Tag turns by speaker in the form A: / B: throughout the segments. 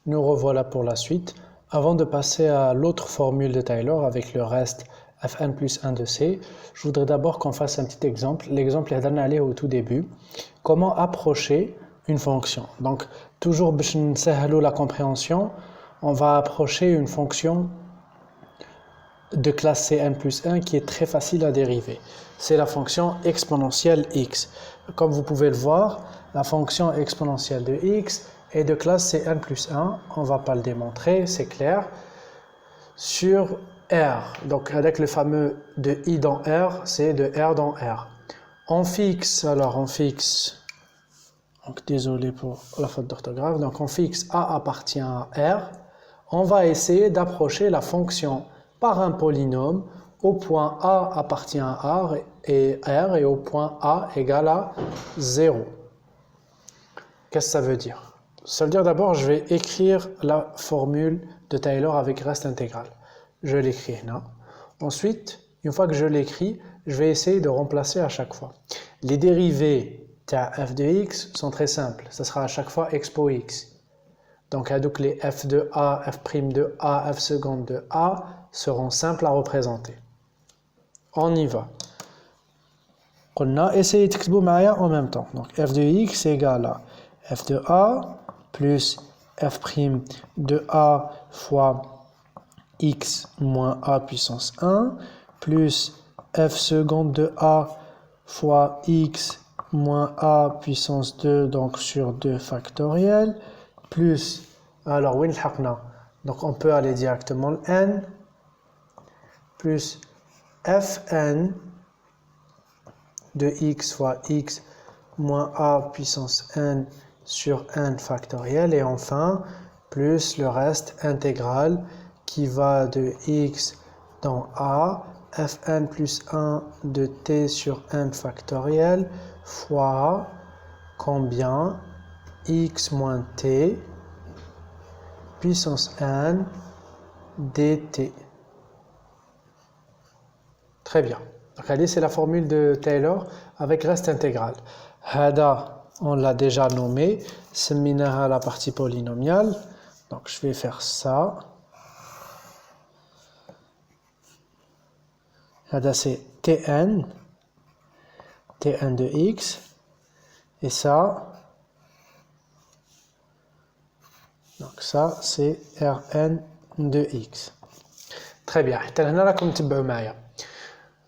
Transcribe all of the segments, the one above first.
A: nous revoilà pour la suite. Avant de passer à l'autre formule de Taylor avec le reste fn plus 1 de c, je voudrais d'abord qu'on fasse un petit exemple. L'exemple est donné au tout début. Comment approcher une fonction? Donc, toujours pour la compréhension, on va approcher une fonction de classe Cn plus 1 qui est très facile à dériver. C'est la fonction exponentielle x. Comme vous pouvez le voir, la fonction exponentielle de x est de classe Cn plus 1. On ne va pas le démontrer, c'est clair. Sur R, donc avec le fameux de i dans R, c'est de R dans R. On fixe, donc désolé pour la faute d'orthographe, donc on fixe A appartient à R. On va essayer d'approcher la fonction par un polynôme au point A appartient à R et au point A égale à 0. Qu'est-ce que ça veut dire? Ça veut dire d'abord, je vais écrire la formule de Taylor avec reste intégral. Je l'écris là. Ensuite, une fois que je l'écris, je vais essayer de remplacer à chaque fois. Les dérivés de f de x sont très simples. Ça sera à chaque fois expo x. Donc, les f de a, f' de a, f seconde de a seront simples à représenter. On y va. On a essayé de écrire en même temps. Donc, f de x égale à f de a plus f' de a fois x moins a puissance 1 plus f seconde de a fois x moins a puissance 2, donc sur 2 factoriel, plus, alors oui, donc on peut aller directement le n, plus fn de x fois x moins a puissance n sur n factoriel, et enfin, plus le reste intégral qui va de x dans a, fn plus 1 de t sur n factoriel, fois combien x moins t puissance n dt. Très bien. Donc, allez, c'est la formule de Taylor avec reste intégral. Hada, on l'a déjà nommé, c'est la partie polynomiale. Donc, je vais faire ça. Hada, c'est Tn de x. Et ça, donc ça, c'est Rn de x. Très bien.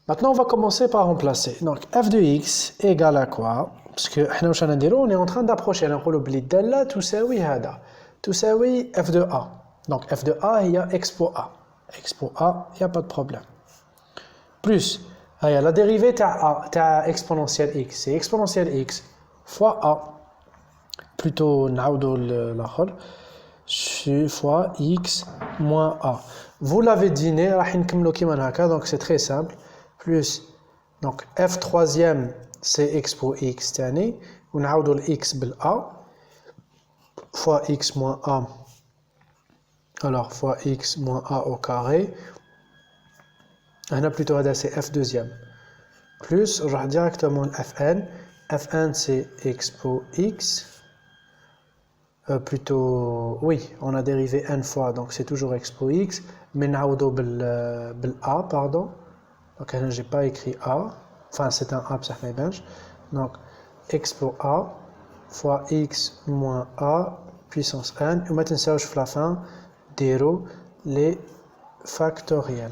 A: Maintenant, on va commencer par remplacer. Donc, f de x égale à quoi? Parce que on est en train d'approcher. On oublie d'elle تساوي هذا. تساوي f de a. Donc, f de a, il y a expo a. Expo a, il n'y a pas de problème. Plus, la dérivée de exponentielle x. C'est exponentielle x fois a. Plutôt, l'autre. Fois x moins a. Vous l'avez deviné, donc c'est très simple. Plus, donc f troisième, c'est expo x tani. On a x bel a. Fois x moins a. Alors, fois x moins a au carré. On a plutôt c'est f deuxième. Plus, on va directement le fn. Fn, c'est expo x. Plutôt, oui, on a dérivé n fois, donc c'est toujours expo x. Mais on a a, pardon. Donc, je n'ai pas écrit a. Enfin, c'est un a, ça fait bien. Donc, expo a fois x moins a puissance n. Et maintenant, je fais la fin, 0, les factoriels.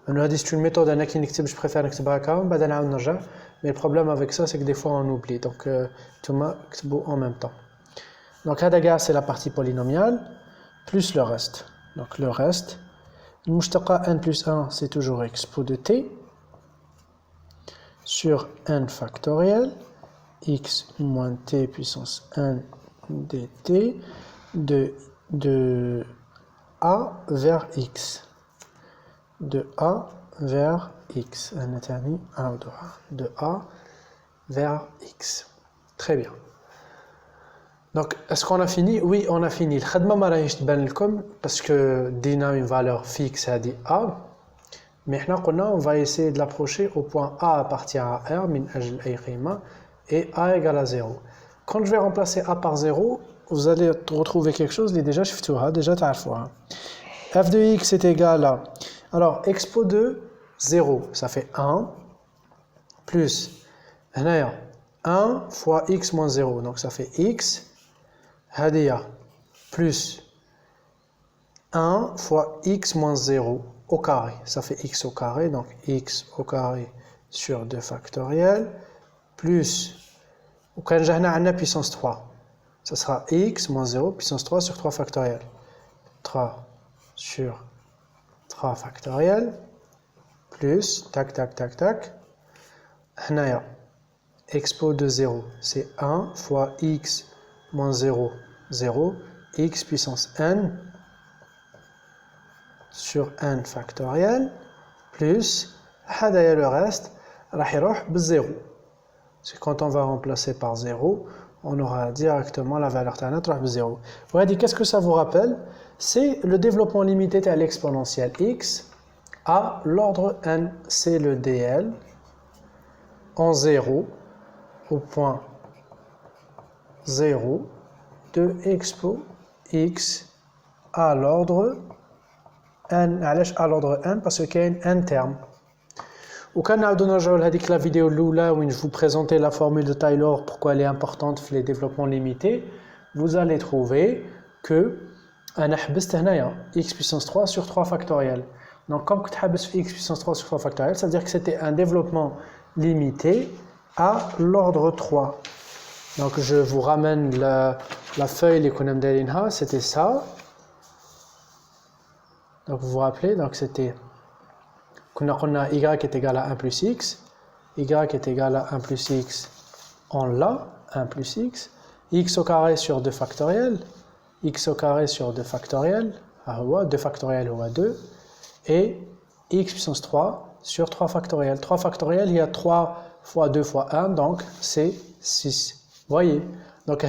A: C'est une méthode je préfère mais le problème avec ça, c'est que des fois, on oublie. Donc, tout le monde en même temps. Donc, c'est la partie polynomiale, plus le reste. Donc, le reste, n plus 1, c'est toujours expo de t, sur n factoriel, x moins t puissance n dt, de a vers x. De a vers x. De a vers x. Très bien. Donc, est-ce qu'on a fini? Oui, on a fini. Parce que dina une valeur fixe à dit a. Mais on va essayer de l'approcher au point A appartient à R, et A égale à 0. Quand je vais remplacer A par 0, vous allez retrouver quelque chose qui est déjà شفتوها, déjà تعرفوها. f de x est égal à, alors expo de 0, ça fait 1, plus, 1 fois x moins 0, donc ça fait x, plus 1 fois x moins 0 au carré, ça fait x au carré, donc x au carré sur 2 factoriel, plus, ou quand j'ai une puissance 3, ça sera x moins 0 puissance 3 sur 3 factoriel, 3 sur 3 factoriel, plus, tac, tac, tac, tac, expo de 0, c'est 1 fois x moins 0, 0, x puissance n, sur n factoriel, plus, le reste, راح يروح بالزيرو. C'est quand on va remplacer par 0, on aura directement la valeur تاعنا تروح بالزيرو. Regardez, qu'est-ce que ça vous rappelle? C'est le développement limité à l'exponentielle x à l'ordre n, c'est le dl en 0 au point 0 de expo x à l'ordre n, à l'ordre n parce qu'il y a une n terme. Ou quand on a la vidéo Lula où je vous présentais la formule de Taylor, pourquoi elle est importante pour les développements limités, vous allez trouver que x puissance 3 sur 3 factoriel. Donc comme x puissance 3 sur 3 factoriel, ça veut dire que c'était un développement limité à l'ordre 3. Donc je vous ramène la feuille les qu'on a, c'était ça. Donc vous vous rappelez, donc c'était y est égal à 1 plus x, y est égal à 1 plus x, on l'a, 1 plus x au carré sur 2 factoriel, x au carré sur 2 factoriel, 2 factoriel ou 2, et x puissance 3 sur 3 factoriel. 3 factoriel, il y a 3 fois 2 fois 1, donc c'est 6. Vous voyez? Donc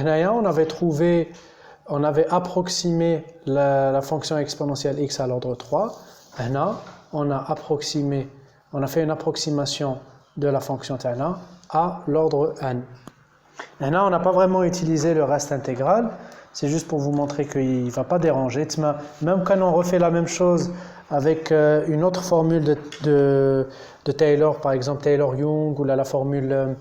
A: on avait approximé la fonction exponentielle x à l'ordre 3. On a fait une approximation de la fonction tana à l'ordre n. Maintenant, on n'a pas vraiment utilisé le reste intégral, c'est juste pour vous montrer qu'il ne va pas déranger. Même quand on refait la même chose avec une autre formule de Taylor, par exemple Taylor-Young, ou la formule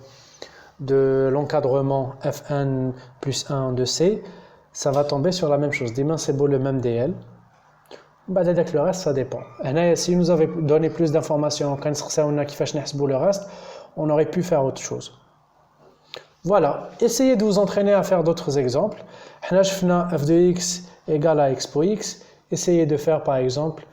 A: de l'encadrement Fn plus 1 de C, ça va tomber sur la même chose. Demain, c'est beau le même DL. Le reste, ça dépend. Si nous avait donné plus d'informations, le reste, on aurait pu faire autre chose. Voilà, essayez de vous entraîner à faire d'autres exemples. f de x égale à expo x. Essayez de faire par exemple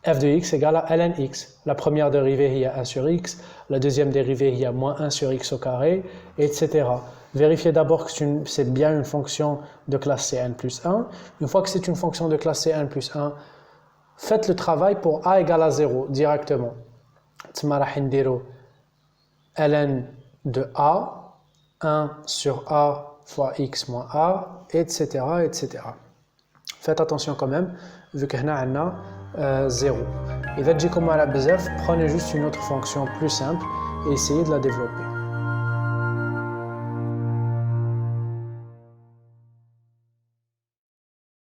A: f de x égale à ln x. La première dérivée, il y a 1 sur x. La deuxième dérivée, il y a moins 1 sur x au carré, etc. Vérifiez d'abord que c'est bien une fonction de classe Cn plus 1. Une fois que c'est une fonction de classe Cn plus 1, faites le travail pour a égale à 0 directement. ln de a, 1 sur a fois x moins a, etc. etc. Faites attention quand même, vu qu'on a 0. Et prenez juste une autre fonction plus simple et essayez de la développer.